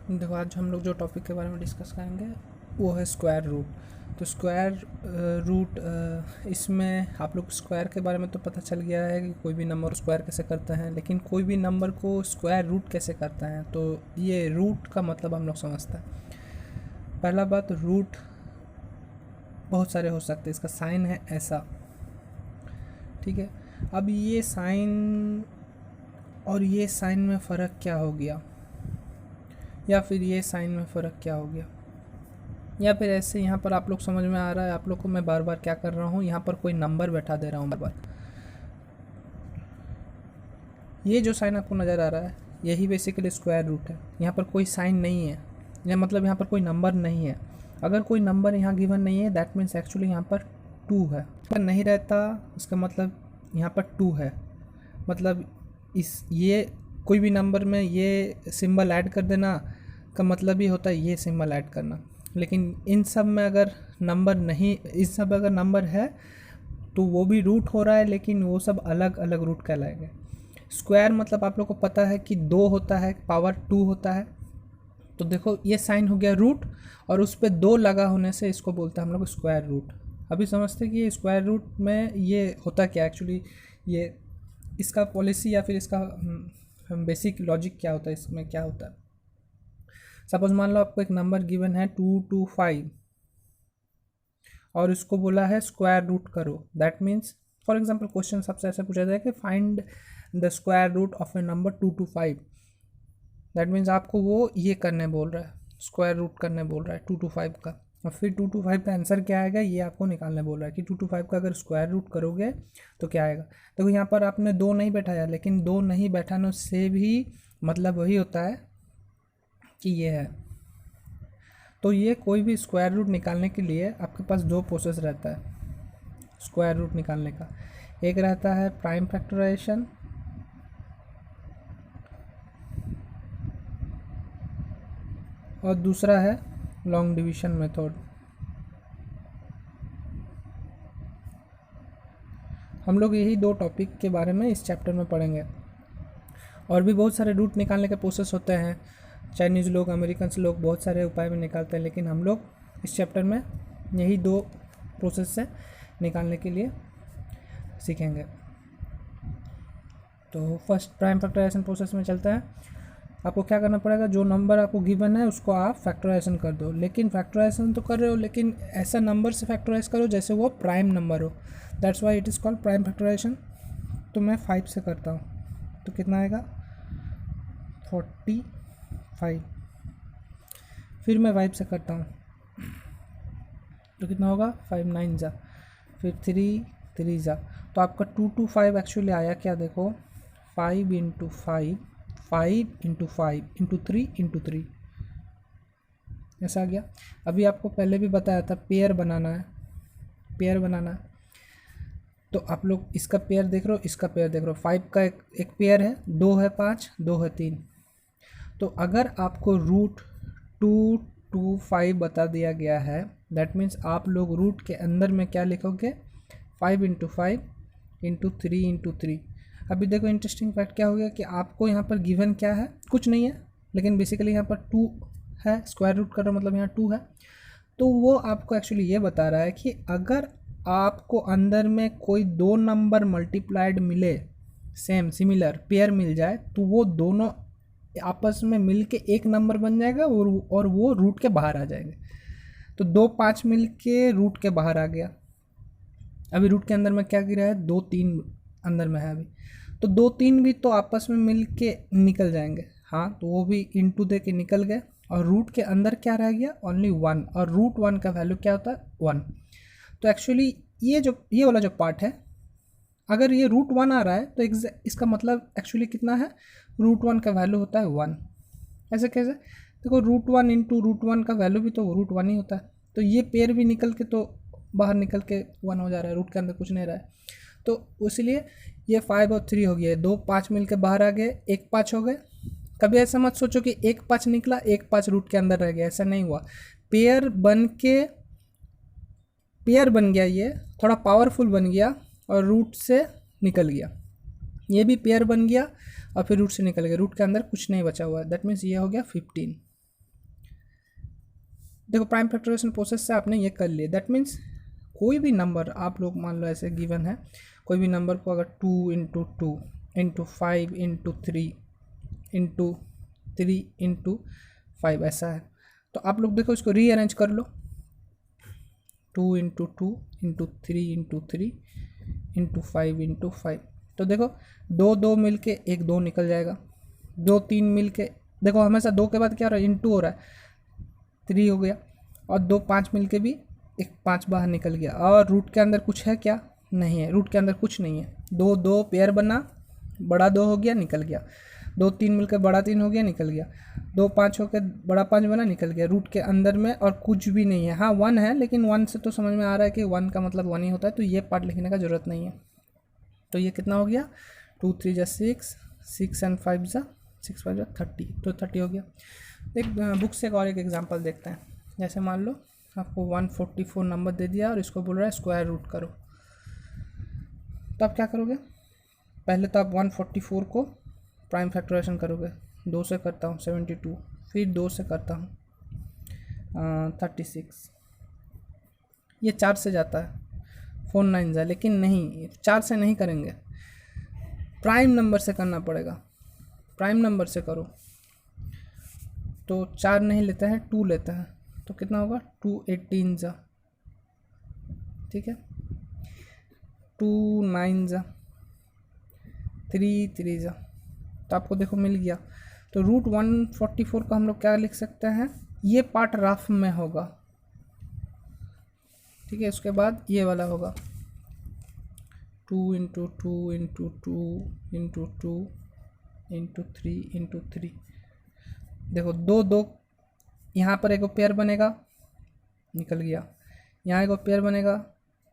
देखो आज हम लोग जो टॉपिक के बारे में डिस्कस करेंगे वो है स्क्वायर रूट। तो स्क्वायर रूट इसमें आप लोग स्क्वायर के बारे में तो पता चल गया है कि कोई भी नंबर स्क्वायर कैसे करते हैं, लेकिन कोई भी नंबर को स्क्वायर रूट कैसे करते हैं। तो ये रूट का मतलब हम लोग समझते हैं। पहला बात, रूट बहुत सारे हो सकते हैं। इसका साइन है ऐसा, ठीक है। अब ये साइन और ये साइन में फ़र्क क्या हो गया, या फिर ये साइन में फ़र्क क्या हो गया, या फिर ऐसे यहाँ पर आप लोग समझ में आ रहा है आप लोग को मैं बार बार क्या कर रहा हूँ, यहाँ पर कोई नंबर बैठा दे रहा हूँ बार बार। ये जो साइन आपको नज़र आ रहा है यही बेसिकली स्क्वायर रूट है। यहाँ पर कोई साइन नहीं है, या मतलब यहाँ पर कोई नंबर नहीं है। अगर कोई नंबर यहाँ गिवन नहीं है दैट मीन्स एक्चुअली यहाँ पर 2 है। अगर नहीं रहता इसका मतलब यहाँ पर 2 है। मतलब ये कोई भी नंबर में ये सिंबल ऐड कर देना का मतलब ही होता है ये सिंबल ऐड करना। लेकिन इन सब में अगर नंबर नहीं, इस सब अगर नंबर है तो वो भी रूट हो रहा है, लेकिन वो सब अलग अलग रूट कहलाएंगे। स्क्वायर मतलब आप लोग को पता है कि 2 होता है, पावर 2 होता है। तो देखो ये साइन हो गया रूट, और उस पर 2 लगा होने से इसको बोलते हैं हम लोग स्क्वायर रूट। अभी समझते हैं कि ये स्क्वायर रूट में ये होता क्या एक्चुअली, ये इसका पॉलिसी या फिर इसका बेसिक लॉजिक क्या होता है, इसमें क्या होता है। सपोज मान लो आपको एक नंबर गिवन है 225 और इसको बोला है स्क्वायर रूट करो। That means for example question सबसे ऐसे पूछा जाए कि find the square root of a number 225। दैट मीन्स आपको वो ये करने बोल रहा है, स्क्वायर रूट करने बोल रहा है 225 का। और फिर 225 का आंसर क्या आएगा ये आपको निकालने बोल रहा है कि 225 का अगर स्क्वायर रूट करोगे तो क्या आएगा। देखो यहाँ पर आपने 2 नहीं बैठाया, लेकिन 2 नहीं बैठाने से भी मतलब वही होता है कि ये है। तो ये कोई भी स्क्वायर रूट निकालने के लिए आपके पास 2 प्रोसेस रहता है स्क्वायर रूट निकालने का। एक रहता है प्राइम फैक्टराइजेशन, और दूसरा है लॉन्ग डिवीजन मेथड। हम लोग यही 2 टॉपिक के बारे में इस चैप्टर में पढ़ेंगे। और भी बहुत सारे रूट निकालने के प्रोसेस होते हैं। चाइनीज़ लोग, अमेरिकन लोग बहुत सारे उपाय में निकालते हैं, लेकिन हम लोग इस चैप्टर में यही 2 प्रोसेस से निकालने के लिए सीखेंगे। तो फर्स्ट प्राइम फैक्टराइजेशन प्रोसेस में चलता है। आपको क्या करना पड़ेगा, जो नंबर आपको गिवन है उसको आप फैक्टराइजेशन कर दो। लेकिन फैक्टराइजेशन तो कर रहे हो, लेकिन ऐसा नंबर से फैक्टराइज करो जैसे वो प्राइम नंबर हो। That's why it is called prime factorization. तो मैं 5 से करता हूँ तो कितना आएगा 45। फिर मैं 5 से करता हूँ तो कितना होगा 5 9 जा, फिर 3 3 जा। तो आपका 225 एक्चुअली आया क्या, देखो 5 इंटू 5, 5 इंटू 5 इंटू 3 इंटू 3 ऐसा आ गया। अभी आपको पहले भी बताया था पेयर बनाना है, पेयर बनाना है। तो आप लोग इसका पेयर देख रहे हो, इसका पेयर देख रहे हो। 5 का एक पेयर है, 2 है 5, 2 है 3। तो अगर आपको रूट 225 बता दिया गया है दैट मीन्स आप लोग रूट के अंदर में क्या लिखोगे 5 इंटू 5 इंटू 3 इंटू 3। अभी देखो इंटरेस्टिंग फैक्ट क्या हो गया कि आपको यहाँ पर गिवन क्या है, कुछ नहीं है, लेकिन बेसिकली यहाँ पर 2 है, स्क्वायर रूट कर रहा मतलब यहाँ 2 है। तो वो आपको एक्चुअली ये बता रहा है कि अगर आपको अंदर में कोई 2 नंबर मल्टीप्लाइड मिले, सेम सिमिलर पेयर मिल जाए, तो वो दोनों आपस में मिल के एक नंबर बन जाएगा और वो रूट के बाहर आ जाएंगे। तो 2 5 मिल के रूट के बाहर आ गया। अभी रूट के अंदर में क्या गिरा है 2 3 अंदर में है अभी। तो 2 3 भी तो आपस में मिल के निकल जाएंगे, हाँ, तो वो भी इंटू दे के निकल गए। और रूट के अंदर क्या रह गया ओनली 1, और रूट 1 का वैल्यू क्या होता है 1। तो एक्चुअली ये वाला जो पार्ट है, अगर ये रूट 1 आ रहा है तो इसका मतलब एक्चुअली कितना है, रूट 1 का वैल्यू होता है 1। ऐसे कैसे, देखो रूट 1 इंटू रूट 1 का वैल्यू भी तो रूट 1 ही होता है। तो ये पेयर भी निकल के तो बाहर निकल के 1 हो जा रहा है, रूट के अंदर कुछ नहीं रहा है। तो इसलिए ये 5 और 3 हो गया, 2 5 मिल के बाहर आ गए, 1 5 हो गए। कभी ऐसा मत सोचो कि 1 5 निकला, 1 5 रूट के अंदर रह गया, ऐसा नहीं हुआ। पेयर बन गया, ये थोड़ा पावरफुल बन गया और रूट से निकल गया। ये भी पेयर बन गया और फिर रूट से निकल गया, रूट के अंदर कुछ नहीं बचा हुआ है। दैट मीन्स ये हो गया 15। देखो प्राइम फैक्टराइजेशन प्रोसेस से आपने ये कर लिया, दैट मीन्स कोई भी नंबर आप लोग मान लो ऐसे गिवन है, कोई भी नंबर को अगर 2 into 2 into 5 into 3 into 3 into 5 ऐसा है, तो आप लोग देखो इसको रीअरेंज कर लो, 2 into 2 into 3 into 3 into 5 into 5, तो देखो 2 2 मिल के एक 2 निकल जाएगा, 2 3 मिल के देखो हमेशा 2 के बाद क्या हो रहा है, इंटू हो रहा है, 3 हो गया, और 2 5 मिल के भी एक 5 बाहर निकल गया, और रूट के अंदर कुछ है क्या, नहीं है, रूट के अंदर कुछ नहीं है, 2 2 पेयर बना, बड़ा 2 हो गया निकल गया, 2 3 मिलकर बड़ा 3 हो गया निकल गया, 2 5 होकर बड़ा 5 बना निकल गया, रूट के अंदर में और कुछ भी नहीं है। हाँ 1 है, लेकिन 1 से तो समझ में आ रहा है कि 1 का मतलब 1 ही होता है, तो ये पार्ट लिखने का ज़रूरत नहीं है। तो ये कितना हो गया, 2 3 जा 6, 6 एंड 5 जा 6 5 जा 30, तो 30 हो गया। एक बुक से और एक एग्जांपल देखते हैं, जैसे मान लो आपको 144 नंबर दे दिया और इसको बोल रहा है स्क्वायर रूट करो, तो आप क्या करोगे, पहले तो आप 144 को प्राइम फैक्टराइजेशन करोगे, 2 से करता हूँ 72, फिर 2 से करता हूँ 36, ये 4 से जाता है 4 9 जा, लेकिन नहीं 4 से नहीं करेंगे, प्राइम नंबर से करना पड़ेगा, प्राइम नंबर से करो, तो 4 नहीं लेते हैं 2 लेते हैं, तो कितना होगा 2 18 जा, ठीक है, 2 9 जा, 3 3 जा, तो आपको देखो मिल गया। तो रूट 144 का हम लोग क्या लिख सकते हैं, ये पार्ट रफ में होगा, ठीक है, उसके बाद ये वाला होगा 2 into 2 into 2 into 2 into 3 into 3, देखो 2 2 यहाँ पर एक पेयर बनेगा निकल गया, यहाँ एक पेयर बनेगा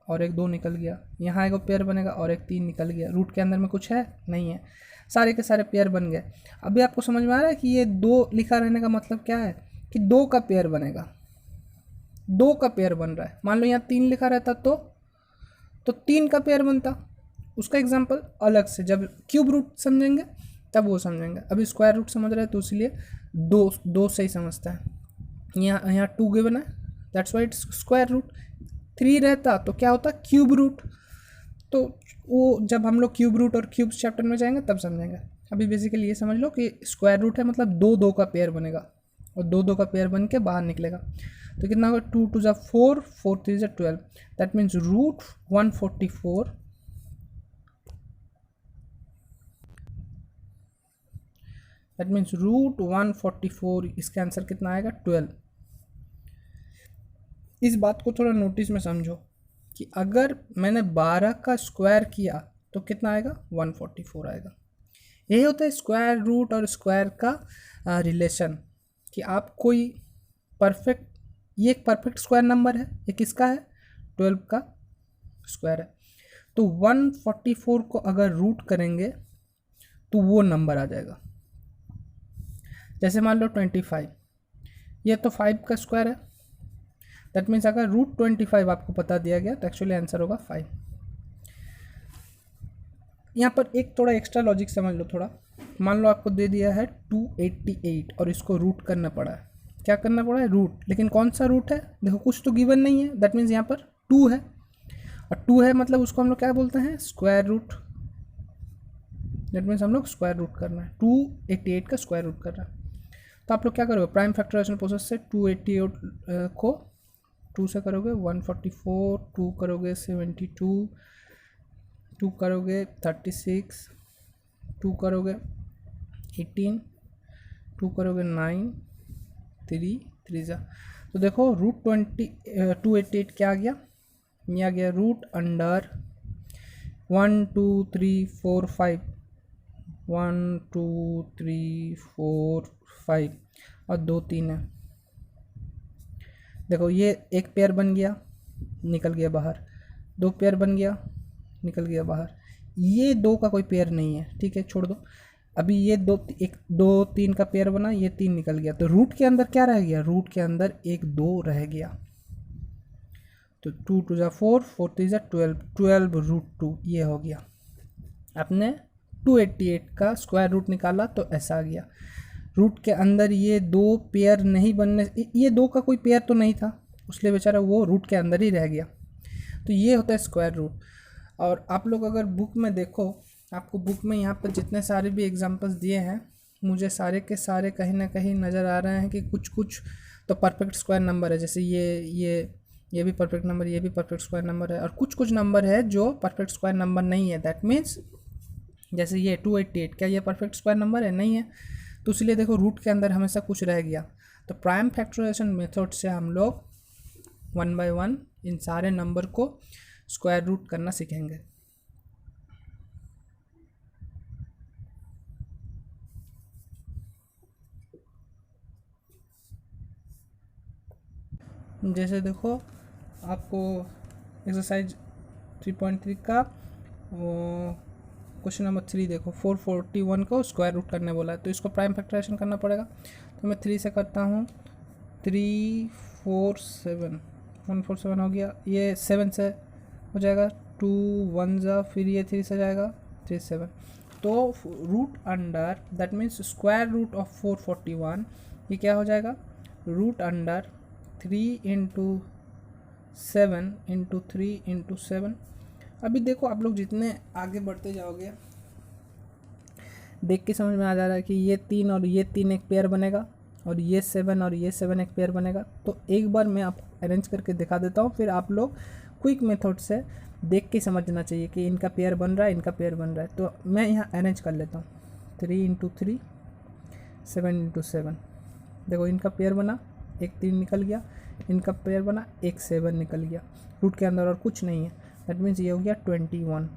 और एक 2 निकल गया, यहाँ एक पेयर बनेगा और एक 3 निकल गया, रूट के अंदर में कुछ है नहीं है, सारे के सारे पेयर बन गए। अभी आपको समझ में आ रहा है कि ये 2 लिखा रहने का मतलब क्या है, कि 2 का पेयर बनेगा, 2 का पेयर बन रहा है। मान लो यहाँ 3 लिखा रहता तो 3 का पेयर बनता, उसका एग्जाम्पल अलग से जब क्यूब रूट समझेंगे तब वो समझेंगे, अभी स्क्वायर रूट समझ रहे हैं तो इसलिए 2 से ही समझता है। यहाँ 2 गिवन है, that's why it's square root. 3 रहता तो क्या होता क्यूब रूट, तो वो जब हम लोग क्यूब रूट और क्यूब्स चैप्टर में जाएंगे तब समझेंगे। अभी बेसिकली ये समझ लो कि स्क्वायर रूट है मतलब 2 2 का पेयर बनेगा और 2 2 का पेयर बन के बाहर निकलेगा, तो कितना होगा 2 2 जा 4 4 3 जा 12, that means root 144 that means root 144, इसका आंसर कितना आएगा 12। इस बात को थोड़ा नोटिस में समझो कि अगर मैंने 12 का स्क्वायर किया तो कितना आएगा 144 आएगा। यही होता है स्क्वायर रूट और स्क्वायर का रिलेशन, कि आप कोई परफेक्ट, ये एक परफेक्ट स्क्वायर नंबर है, ये किसका है 12 का स्क्वायर है, तो 144 को अगर रूट करेंगे तो वो नंबर आ जाएगा। जैसे मान लो 25, ये तो 5 का स्क्वायर है, दैट मीन्स अगर रूट 25 आपको बता दिया गया तो एक्चुअली आंसर होगा 5। यहाँ पर एक थोड़ा एक्स्ट्रा लॉजिक समझ लो थोड़ा, मान लो आपको दे दिया है 288 और इसको रूट करना पड़ा है, क्या करना पड़ा है रूट, लेकिन कौन सा रूट है, देखो कुछ तो गिवन नहीं है, दैट मीन्स यहाँ पर 2 है, और 2 है मतलब उसको हम लोग क्या बोलते हैं स्क्वायर रूट, दैट मीन्स हम लोग स्क्वायर रूट करना है, 288 का स्क्वायर रूट करना है। तो आप लोग क्या करोगे प्राइम फैक्टराइजेशन प्रोसेस से 288 को 2 से करोगे 144, 2 करोगे 72, 2 करोगे 36, 2 करोगे 18, 2 करोगे 9, 3 3 जा, तो देखो रूट 288 क्या आ गया, ये आ गया रूट अंडर 1 2 3 4 5, 1 2 3 4 5 और 2 3 है, देखो ये एक पेयर बन गया निकल गया बाहर, 2 पेयर बन गया निकल गया बाहर, ये 2 का कोई पेयर नहीं है, ठीक है छोड़ दो। अभी ये 2 3 का पेयर बना, ये 3 निकल गया, तो रूट के अंदर क्या रह गया, रूट के अंदर एक 2 रह गया, तो 2 2 जा 4 4 3 जा 12, 12 रूट 2 ये हो गया। आपने 288 का स्क्वायर रूट निकाला तो ऐसा आ गया। रूट के अंदर ये दो पेयर नहीं बनने, ये दो का कोई पेयर तो नहीं था, इसलिए बेचारा वो रूट के अंदर ही रह गया। तो ये होता है स्क्वायर रूट। और आप लोग अगर बुक में देखो, आपको बुक में यहाँ पर जितने सारे भी एग्जांपल्स दिए हैं, मुझे सारे के सारे कहीं ना कहीं नज़र आ रहे हैं कि कुछ कुछ तो परफेक्ट स्क्वायर नंबर है। जैसे ये भी परफेक्ट नंबर, ये भी परफेक्ट स्क्वायर नंबर है, और कुछ कुछ नंबर है जो परफेक्ट स्क्वायर नंबर नहीं है। दैट मीन्स जैसे ये 288, क्या ये परफेक्ट स्क्वायर नंबर है? नहीं है। तो इसलिए देखो रूट के अंदर हमेशा कुछ रह गया। तो प्राइम फैक्टराइजेशन मेथड से हम लोग 1 बाय 1 इन सारे नंबर को स्क्वायर रूट करना सीखेंगे। जैसे देखो आपको एक्सरसाइज 3.3 का क्वेश्चन नंबर 3 देखो, 441 को स्क्वायर रूट करने बोला है, तो इसको प्राइम फैक्टराइजेशन करना पड़ेगा। तो मैं 3 से करता हूँ, 347 147 हो गया, ये 7 से हो जाएगा, 2 1 जा, फिर ये 3 से जाएगा 3 7। तो root under, that means square root of 441, ये क्या हो जाएगा? Root under 3 into 7 into 3 into 7। अभी देखो आप लोग जितने आगे बढ़ते जाओगे देख के समझ में आ जा रहा है कि ये 3 और ये 3 एक पेयर बनेगा, और ये 7 और ये 7 एक पेयर बनेगा। तो एक बार मैं आपको अरेंज करके दिखा देता हूँ, फिर आप लोग क्विक मेथड से देख के समझना चाहिए कि इनका पेयर बन रहा है, इनका पेयर बन रहा है। तो मैं यहाँ अरेंज कर लेता हूँ, 3 इंटू 3 7 इंटू 7। देखो इनका पेयर बना, एक 3 निकल गया, इनका पेयर बना, एक 7 निकल गया, रूट के अंदर और कुछ नहीं है। दैट मीन्स ये हो गया 21।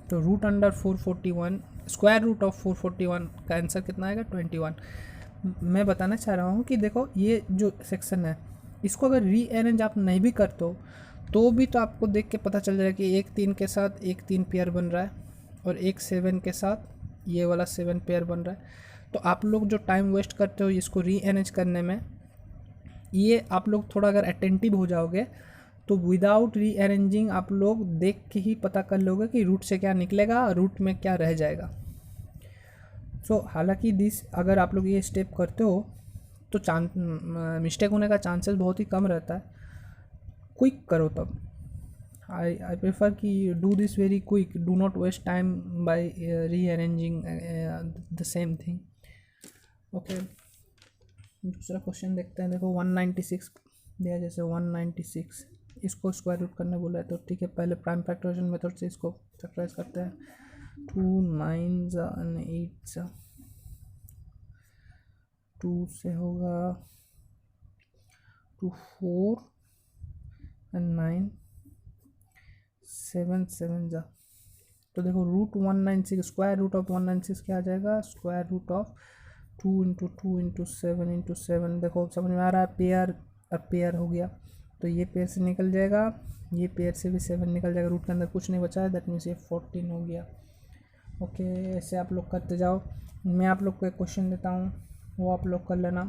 तो root under 441, square root of 441 का आंसर कितना आएगा? 21। मैं बताना चाह रहा हूँ कि देखो ये जो सेक्शन है, इसको अगर रीअरेंज आप नहीं भी करते हो तो भी तो आपको देख के पता चल जाएगा कि एक 3 के साथ एक 3 पेयर बन रहा है, और एक 7 के साथ ये वाला 7 पेयर बन रहा है। तो आप लोग जो टाइम वेस्ट करते हो इसको रीअरेंज करने में, ये आप लोग थोड़ा अगर अटेंटिव हो जाओगे तो विदाउट रीअरेंजिंग आप लोग देख के ही पता कर लोगे कि रूट से क्या निकलेगा और रूट में क्या रह जाएगा। सो हालांकि अगर आप लोग ये स्टेप करते हो तो मिस्टेक होने का चांसेस बहुत ही कम रहता है। क्विक करो तब। आई प्रेफर कि do this very quick, do not waste time by rearranging the same thing. Okay, दूसरा क्वेश्चन देखते हैं। देखो 196 दिया, जैसे 196 इसको स्क्वायर रूट करने बोला है, तो ठीक है पहले प्राइम फैक्टराइजेशन मेथड से इसको फैक्टराइज करते हैं। 2 9 and 8 2 से होगा 2 4 and 9 7 7 जा। तो देखो रूट 196, स्क्वायर रूट ऑफ 196 क्या आ जाएगा? Square root of 2 into 2 into 7 into 7। देखो समझ में आ रहा है, पेयर अब पेयर हो गया, तो ये पेयर से निकल जाएगा, ये पेयर से भी 7 निकल जाएगा, रूट के अंदर कुछ नहीं बचा है, दैट मीन्स ये 14 हो गया। ओके, ऐसे आप लोग करते जाओ। मैं आप लोग को एक क्वेश्चन देता हूँ, वो आप लोग कर लेना।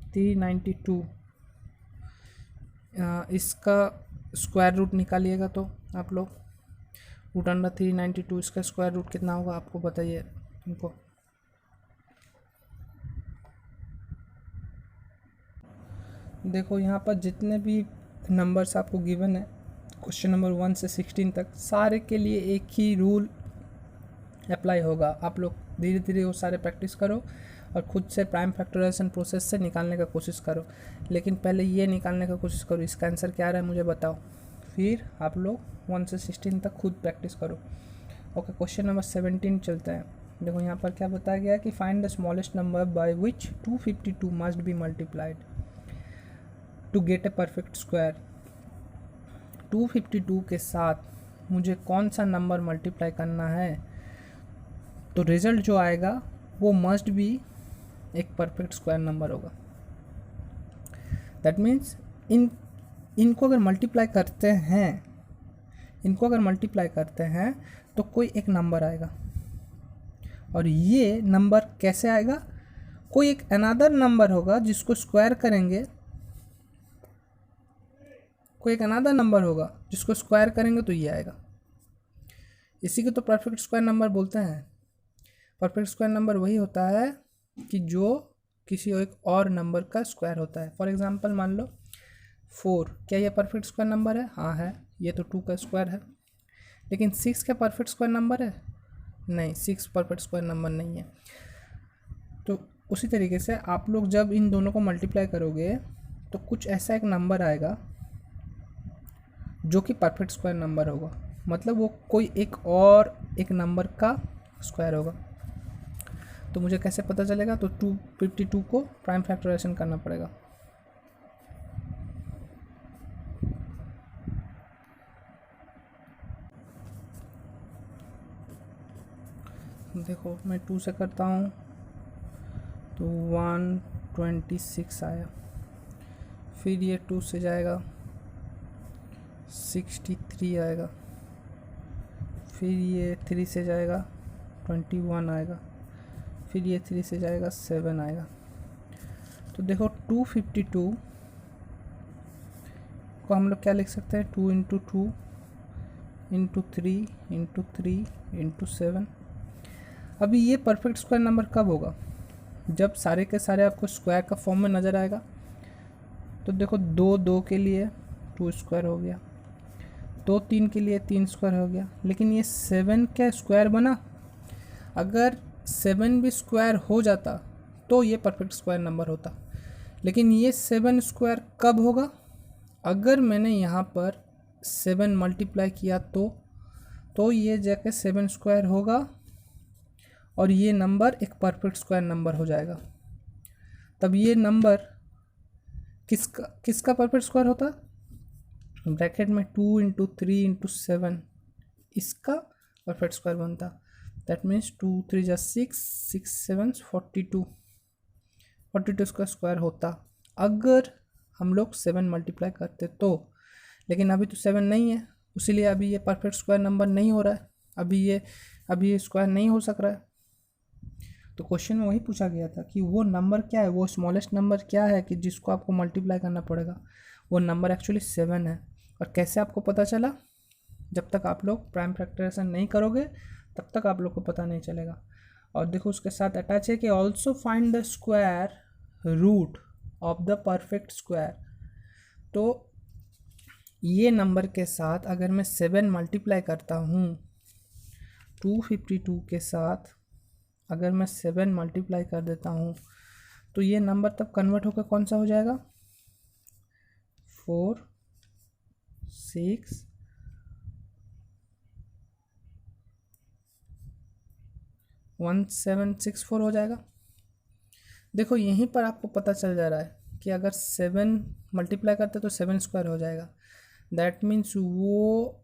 थ्री 92 इसका स्क्वायर रूट निकालिएगा तो आप लोग, रूट अंडर 392 इसका स्क्वायर रूट कितना होगा आपको बताइए इनको। देखो यहाँ पर जितने भी नंबर्स आपको गिवन है क्वेश्चन नंबर 1 से 16 तक, सारे के लिए एक ही रूल अप्लाई होगा। आप लोग धीरे धीरे वो सारे प्रैक्टिस करो और खुद से प्राइम फैक्टराइजेशन प्रोसेस से निकालने का कोशिश करो। लेकिन पहले ये निकालने का कोशिश करो इसका आंसर क्या आ रहा है मुझे बताओ, फिर आप लोग 1 से 16 तक खुद प्रैक्टिस करो। ओके, क्वेश्चन नंबर 17 चलते हैं। देखो यहाँ पर क्या बताया गया है कि find the smallest number by which 252 must be multiplied to get a perfect square. 252 के साथ मुझे कौन सा नंबर मल्टीप्लाई करना है, तो रिजल्ट जो आएगा वो मस्ट बी एक परफेक्ट स्क्वायर नंबर होगा। दैट मीन्स इनको अगर मल्टीप्लाई करते हैं तो कोई एक नंबर आएगा, और ये नंबर कैसे आएगा? कोई एक अनदर नंबर होगा जिसको स्क्वायर करेंगे, कोई एक अनदर नंबर होगा जिसको स्क्वायर करेंगे तो ये आएगा। इसी को तो परफेक्ट स्क्वायर नंबर बोलते हैं। परफेक्ट स्क्वायर नंबर वही होता है कि जो किसी एक और नंबर का स्क्वायर होता है। फॉर एग्जांपल मान लो 4, क्या ये परफेक्ट स्क्वायर नंबर है? हाँ है, ये तो 2 का स्क्वायर है। लेकिन 6 क्या परफेक्ट स्क्वायर नंबर है? नहीं, 6 परफेक्ट स्क्वायर नंबर नहीं है। तो उसी तरीके से आप लोग जब इन दोनों को मल्टीप्लाई करोगे तो कुछ ऐसा एक नंबर आएगा जो कि परफेक्ट स्क्वायर नंबर होगा, मतलब वो कोई एक नंबर का स्क्वायर होगा। तो मुझे कैसे पता चलेगा? तो 252 को प्राइम फैक्टराइजेशन करना पड़ेगा। देखो मैं 2 से करता हूँ तो 126 आया, फिर ये 2 से जाएगा 63 आएगा, फिर ये 3 से जाएगा 21 आएगा, फिर ये 3 से जाएगा 7 आएगा। तो देखो 252 को हम लोग क्या लिख सकते हैं? 2 इंटू 2 इंटू 3 इंटू 3 इंटू 7। अभी ये परफेक्ट स्क्वायर नंबर कब होगा? जब सारे के सारे आपको स्क्वायर का फॉर्म में नज़र आएगा। तो देखो 2 के लिए 2 स्क्वायर हो गया, 3 के लिए 3 स्क्वायर हो गया, लेकिन ये 7 क्या स्क्वायर बना? अगर 7 भी स्क्वायर हो जाता तो ये परफेक्ट स्क्वायर नंबर होता। लेकिन ये 7 स्क्वायर कब होगा? अगर मैंने यहाँ पर 7 मल्टीप्लाई किया तो ये जाके 7 स्क्वायर होगा और ये नंबर एक परफेक्ट स्क्वायर नंबर हो जाएगा। तब ये नंबर किसका परफेक्ट स्क्वायर होता? ब्रैकेट में 2 इंटू 3 इंटू 7, इसका परफेक्ट स्क्वायर बनता। दैट मीन्स 2 3 जा 6, 6 7 42, 42 का स्क्वायर होता अगर हम लोग 7 मल्टीप्लाई करते तो। लेकिन अभी तो 7 नहीं है, इसीलिए अभी ये परफेक्ट स्क्वायर नंबर नहीं हो रहा है, अभी ये स्क्वायर नहीं हो सक रहा है। तो क्वेश्चन में वही पूछा गया था कि वो नंबर क्या है, वो स्मॉलेस्ट नंबर क्या है कि जिसको आपको मल्टीप्लाई करना पड़ेगा। वो नंबर एक्चुअली 7 है। और कैसे आपको पता चला? जब तक आप लोग प्राइम फैक्टराइजेशन नहीं करोगे तब तक आप लोग को पता नहीं चलेगा। और देखो उसके साथ अटैच है कि also find the square root of the perfect square. तो ये नंबर के साथ अगर मैं 7 मल्टीप्लाई करता हूँ 252 के साथ, अगर मैं 7 मल्टीप्लाई कर देता हूँ तो ये नंबर तब कन्वर्ट होकर कौन सा हो जाएगा? 4 6 1764 हो जाएगा। देखो यहीं पर आपको पता चल जा रहा है कि अगर 7 मल्टीप्लाई करते तो 7 स्क्वायर हो जाएगा। दैट मीन्स वो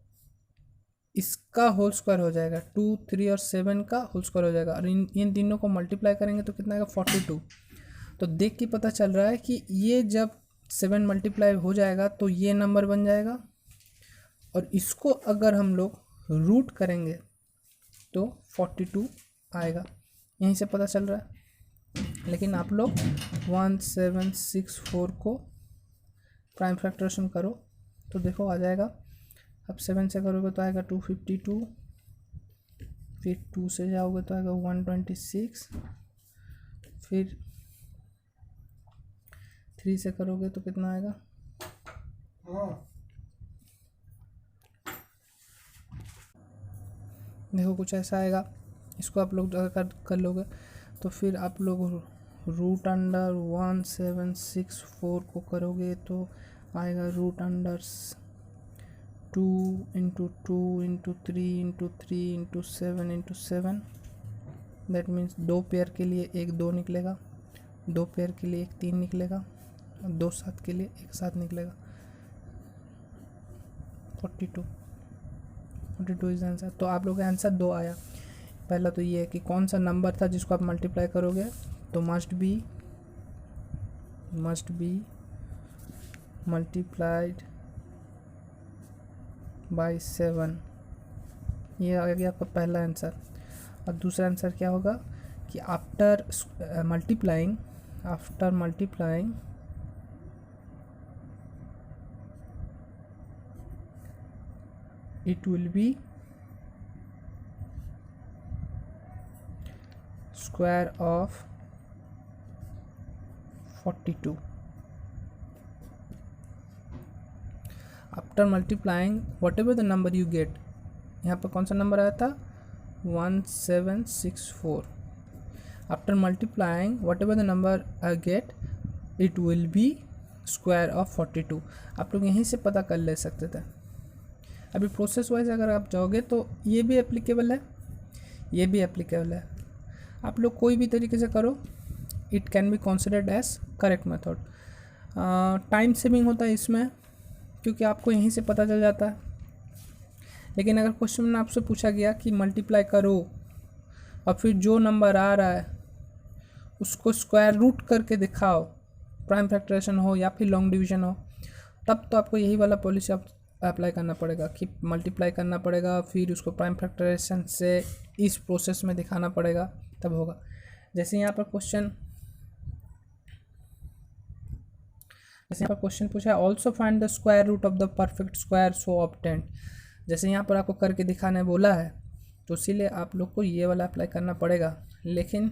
इसका होल स्क्वायर हो जाएगा, 2 3 और 7 का होल स्क्वायर हो जाएगा। और इन तीनों को मल्टीप्लाई करेंगे तो कितना आएगा? 42। तो देख के पता चल रहा है कि ये जब 7 मल्टीप्लाई हो जाएगा तो ये नंबर बन जाएगा, और इसको अगर हम लोग रूट करेंगे तो 42 आएगा। यहीं से पता चल रहा है। लेकिन आप लोग 1764 को प्राइम फैक्टराइजेशन करो तो देखो आ जाएगा। अब 7 से करोगे तो आएगा 252, फिर 2 से जाओगे तो आएगा 126, फिर 3 से करोगे तो कितना आएगा? देखो कुछ ऐसा आएगा। इसको आप लोग अगर कर लोगे तो फिर आप लोग रूट अंडर 1764 को करोगे तो आएगा root under 2 into 2 into 3 into 3 into 7 into 7। That means 2 pair के लिए 1 2 निकलेगा, 2 पेयर के लिए 1 3 निकलेगा, और 2 7 के लिए 1 7 निकलेगा। 42 इज आंसर। तो आप लोग का आंसर 2 आया। पहला तो ये है कि कौन सा नंबर था जिसको आप मल्टीप्लाई करोगे, तो मस्ट बी मल्टीप्लाइड बाय 7। ये आ गया आपका पहला आंसर। और दूसरा आंसर क्या होगा कि after multiplying it will be square of 42। After multiplying what ever the number you get, यहाँ पर कौन सा नंबर आया था 1764। After multiplying what ever the number I get it will be square of 42। आप लोग यहीं से पता कर ले सकते थे। अभी प्रोसेस वाइज अगर आप जाओगे तो ये भी एप्लीकेबल है, ये भी एप्लीकेबल है। आप लोग कोई भी तरीके से करो, it can be considered as correct method. Time saving होता है इसमें, क्योंकि आपको यहीं से पता चल जाता है। लेकिन अगर क्वेश्चन में आपसे पूछा गया कि मल्टीप्लाई करो और फिर जो नंबर आ रहा है उसको स्क्वायर रूट करके दिखाओ, प्राइम फैक्टराइजेशन हो या फिर लॉन्ग डिवीजन हो, तब तो आपको यही वाला पॉलिसी अप्लाई करना पड़ेगा कि मल्टीप्लाई करना पड़ेगा, फिर उसको प्राइम फैक्टराइजेशन से इस प्रोसेस में दिखाना पड़ेगा, तब होगा। जैसे यहाँ पर क्वेश्चन पूछा है also find the square root of the perfect square so obtained. जैसे यहाँ पर आपको करके दिखाने बोला है, तो इसीलिए आप लोग को ये वाला अप्लाई करना पड़ेगा। लेकिन